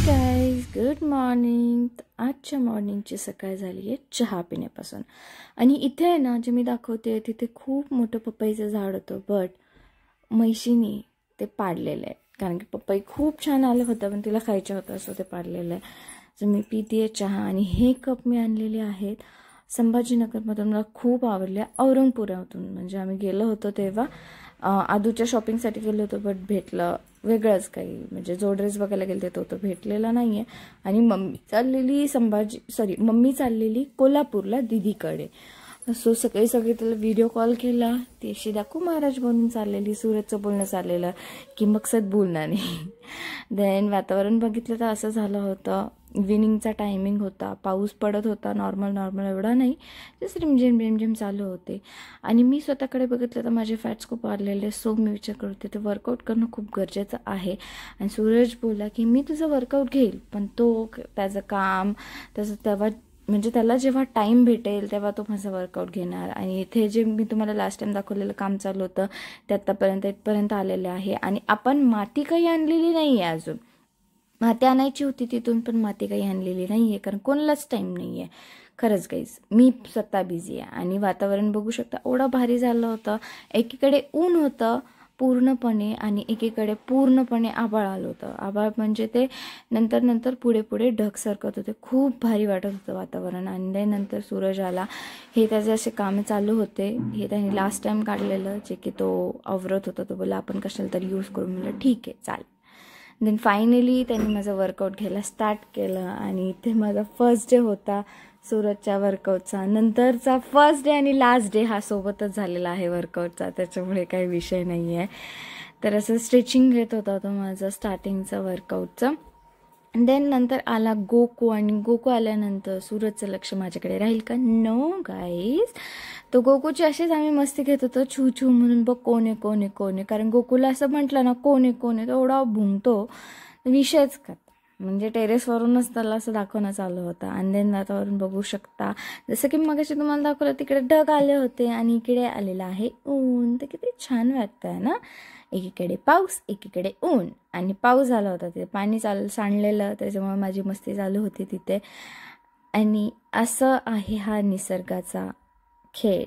Guys, good morning. आजच्या मॉर्निंगची सकाळ झाली आहे चहा पिण्यापासून. आणि इथे आहे ना, जे मी दाखवते तिथे खूप मोठं पपईचं झाड होतं, बट म्हैशीने ते पाडलेलं आहे. कारण की पपई खूप छान आलं होतं, पण तिला खायचं होतं, असं ते पाडलेलं आहे. तर मी पिते चहा. आणि हे कप मी आणलेले आहेत संभाजीनगरमधून. मला खूप आवडले, औरंगपुरातून. म्हणजे आम्ही गेलो होतो तेव्हा आदूच्या शॉपिंगसाठी गेलो होतो, बट भेटलं वेगळंच काही. म्हणजे जो ड्रेस बघायला गेले तो भेटलेला नाही आहे. आणि मम्मी चाललेली कोल्हापूरला दिदीकडे. सो सगळी त्याला व्हिडिओ कॉल केला. ती अशी दाखवू महाराज बनून चाललेली, सूरजचं बोलणं चाललेलं की मकसद बोलणार नाही. देन वातावरण बघितलं तर असं झालं होतं. इव्हिनिंगचा टायमिंग होता, पाऊस पडत होता, नॉर्मल एवढा नाही, जस्ट रिमझिम चालू होते. आणि मी स्वतःकडे बघितलं तर माझे फॅट्स खूप वाढलेले. सो मी विचार करते ते वर्कआउट करणं खूप गरजेचं आहे. आणि सूरज बोला की मी तुझं वर्कआउट घेईल, पण तो त्याचं काम तेव्हा म्हणजे त्याला जेव्हा टाईम भेटेल तेव्हा तो माझा वर्कआउट घेणार. आणि इथे जे मी तुम्हाला लास्ट टाइम दाखवलेलं काम चालू होतं ते आत्तापर्यंत इथपर्यंत आलेलं आहे. आणि आपण माती काही आणलेली नाही आहे अजून. माती आणायची होती तिथून, पण माती काही आणलेली नाही आहे, कारण कोणालाच टाईम नाही आहे. खरंच गाईज, मी स्वतः बिझी आहे. आणि वातावरण बघू शकता, एवढं भारी झालं होतं. एकीकडे ऊन होतं पूर्णपणे आणि एकीकडे पूर्णपणे आभाळ आलं होतं. आभाळ म्हणजे ते नंतर पुढे ढग सरकत होते. खूप भारी वाटत होतं वातावरण. आणि नंतर सूरज आला. हे त्याचे असे कामं चालू होते. हे त्याने लास्ट टाइम काढलेलं, जे की तो आवरत होता. तो बोला आपण कशाला तरी यूज करून. म्हणलं ठीक आहे चालेल. देन फायनली त्यांनी माझं वर्कआउट घ्यायला स्टार्ट केलं. आणि इथे माझा फर्स्ट डे होता सूरजच्या वर्कआउटचा. नंतरचा फर्स्ट डे आणि लास्ट डे हा सोबतच झालेला आहे वर्कआउटचा, त्याच्यामुळे काही विषय नाही आहे. तर असं स्ट्रेचिंग घेत होता तो माझं स्टार्टिंगचा वर्कआउटचं. देन नंतर आला गोकू. आणि गोकू आल्यानंतर सूरजचं लक्ष माझ्याकडे राहील का? No guys. तो गोकूची अशीच आम्ही मस्ती घेत होतो, छू छू म्हणून, बघ कोण आहे. कारण गोकूला असं म्हटलं ना कोण आहे तो एवढा भुंकतो, विषयच का. म्हणजे टेरेसवरूनच त्याला असं दाखवणं चालू होतं. आणि देन वातावरण बघू शकता, जसं की मगाशी तुम्हाला दाखवलं, तिकडे ढग आले होते आणि इकडे आलेलं आहे ऊन. तर किती छान वाटतंय ना. एकीकडे पाऊस, एकीकडे ऊन. आणि पाऊस झाला होता, ते पाणी सांडलेलं, त्याच्यामुळे माझी मस्ती चालू होती तिथे. आणि असं आहे हा निसर्गाचा खेळ.